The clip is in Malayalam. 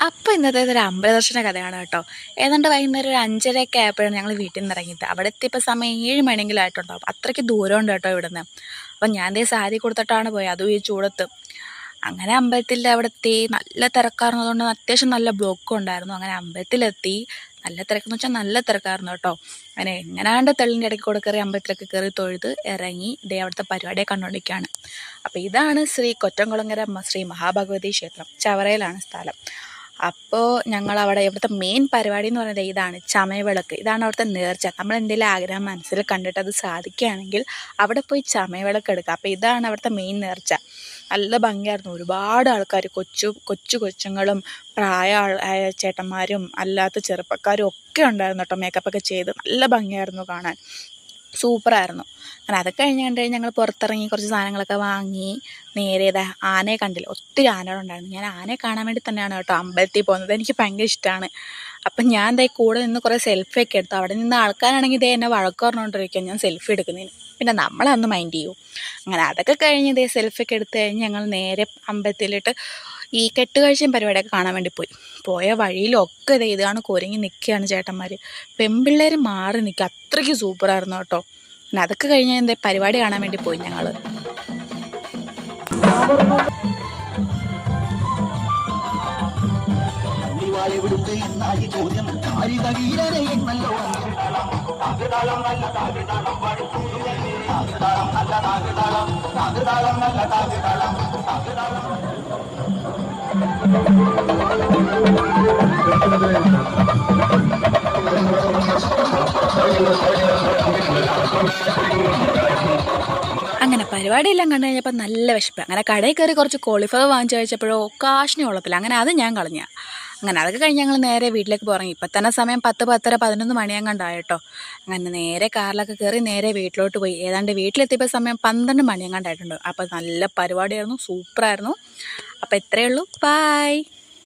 അപ്പോൾ ഇന്നത്തെ ഒരു അമ്പലദർശന കഥയാണ് കേട്ടോ. ഏതാണ്ട് വൈകുന്നേരം ഒരു 5:30 ആയപ്പോഴാണ് ഞങ്ങൾ വീട്ടിൽ നിന്ന് ഇറങ്ങിയത്. അവിടെ എത്തിയപ്പോൾ സമയം 7 മണിയെങ്കിലും ആയിട്ടുണ്ടാവും. അത്രയ്ക്ക് ദൂരമുണ്ട് കേട്ടോ ഇവിടുന്ന്. അപ്പം ഞാൻ ദേ സാരി കൊടുത്തിട്ടാണ് പോയത്, അതും ഈ ചൂടത്ത്. അങ്ങനെ അമ്പലത്തിൽ അവിടെ എത്തി. നല്ല തിരക്കായിരുന്നതുകൊണ്ട് അത്യാവശ്യം നല്ല ബ്ലോക്കും ഉണ്ടായിരുന്നു. അങ്ങനെ അമ്പലത്തിലെത്തി. നല്ല തിരക്കെന്ന് വെച്ചാൽ നല്ല തിരക്കായിരുന്നു കേട്ടോ. അങ്ങനെ എങ്ങനാണ്ട് തെള്ളിൻ്റെ ഇടയ്ക്ക് കൂടെ കയറി അമ്പലത്തിലൊക്കെ കയറി തൊഴുത് ഇറങ്ങി ഇതേ അവിടുത്തെ പരിപാടിയെ കണ്ടുകൊണ്ടിരിക്കുകയാണ്. അപ്പോൾ ഇതാണ് ശ്രീ കൊറ്റംകുളങ്ങര ശ്രീ മഹാഭഗവതി ക്ഷേത്രം. ചവറയിലാണ് സ്ഥലം. അപ്പോൾ ഞങ്ങളവിടെ ഇവിടുത്തെ മെയിൻ പരിപാടി എന്ന് പറയുന്നത് ഇതാണ്, ചമയവിളക്ക്. ഇതാണ് അവിടുത്തെ നേർച്ച. നമ്മൾ എന്തെങ്കിലും ആഗ്രഹം മനസ്സിൽ കണ്ടിട്ട് അത് സാധിക്കുകയാണെങ്കിൽ അവിടെ പോയി ചമയവിളക്ക് എടുക്കുക. അപ്പോൾ ഇതാണ് അവിടുത്തെ മെയിൻ നേർച്ച. നല്ല ഭംഗിയായിരുന്നു. ഒരുപാട് ആൾക്കാർ, കൊച്ചുങ്ങളും ആയ ചേട്ടന്മാരും അല്ലാത്ത ചെറുപ്പക്കാരും ഒക്കെ ഉണ്ടായിരുന്നു കേട്ടോ. മേക്കപ്പൊക്കെ ചെയ്ത് നല്ല ഭംഗിയായിരുന്നു കാണാൻ. സൂപ്പറായിരുന്നു. അങ്ങനെ അതൊക്കെ കഴിഞ്ഞ് ഞങ്ങൾ പുറത്തിറങ്ങി കുറച്ച് സാധനങ്ങളൊക്കെ വാങ്ങി നേരെ ആനയെ കണ്ടില്ല. ഒത്തിരി ആനകളുണ്ടായിരുന്നു. ഞാൻ ആനയെ കാണാൻ വേണ്ടി തന്നെയാണ് കേട്ടോ അമ്പലത്തിൽ പോകുന്നത്. എനിക്ക് ഭയങ്കര ഇഷ്ടമാണ്. അപ്പം ഞാൻ കൂടെ നിന്ന് കുറേ സെൽഫിയൊക്കെ എടുത്തു. അവിടെ നിന്ന് ആൾക്കാരാണെങ്കിൽ എന്നെ വഴക്ക് പറഞ്ഞുകൊണ്ടിരിക്കും ഞാൻ സെൽഫി എടുക്കുന്നതിന്. പിന്നെ നമ്മളന്ന് മൈൻഡ് ചെയ്യും. അങ്ങനെ അതൊക്കെ കഴിഞ്ഞ് സെൽഫിയൊക്കെ എടുത്ത് കഴിഞ്ഞ് ഞങ്ങൾ നേരെ അമ്പലത്തിലിട്ട് ഈ കെട്ടുകാഴ്ചയും പരിപാടിയൊക്കെ കാണാൻ വേണ്ടി പോയ വഴിയിലൊക്കെ ഇതാണ് കുരങ്ങി നിൽക്കുകയാണ് ചേട്ടന്മാർ. പെൺപിള്ളേർ മാറി നിൽക്കുക. അത്രയ്ക്ക് സൂപ്പറായിരുന്നു കേട്ടോ. പിന്നെ അതൊക്കെ കഴിഞ്ഞ് പരിപാടി കാണാൻ വേണ്ടി പോയി ഞങ്ങൾ. അങ്ങനെ പരിപാടിയെല്ലാം കണ്ടു കഴിഞ്ഞപ്പോൾ നല്ല വിശപ്പ്. അങ്ങനെ കടയിൽ കയറി കുറച്ച് കോളിഫ്ലവർ വാങ്ങിച്ചു കഴിച്ചപ്പോഴോ കാശിന് കൊള്ളത്തില്ല. അങ്ങനെ അത് ഞാൻ കളഞ്ഞ. അങ്ങനെ അതൊക്കെ കഴിഞ്ഞ് ഞങ്ങൾ നേരെ വീട്ടിലേക്ക് പോറങ്ങി. ഇപ്പം തന്നെ സമയം 10, 10:30, 11 മണിയങ്ങാണ്ടായി കേട്ടോ. അങ്ങനെ നേരെ കാറിലൊക്കെ കയറി നേരെ വീട്ടിലോട്ട് പോയി. ഏതാണ്ട് വീട്ടിലെത്തിയപ്പോൾ സമയം 12 മണിയങ്ങാണ്ടായിട്ടുണ്ട്. അപ്പോൾ നല്ല പരിപാടിയായിരുന്നു, സൂപ്പറായിരുന്നു. അപ്പോൾ ഇത്രയേ ഉള്ളൂ. ബായ്.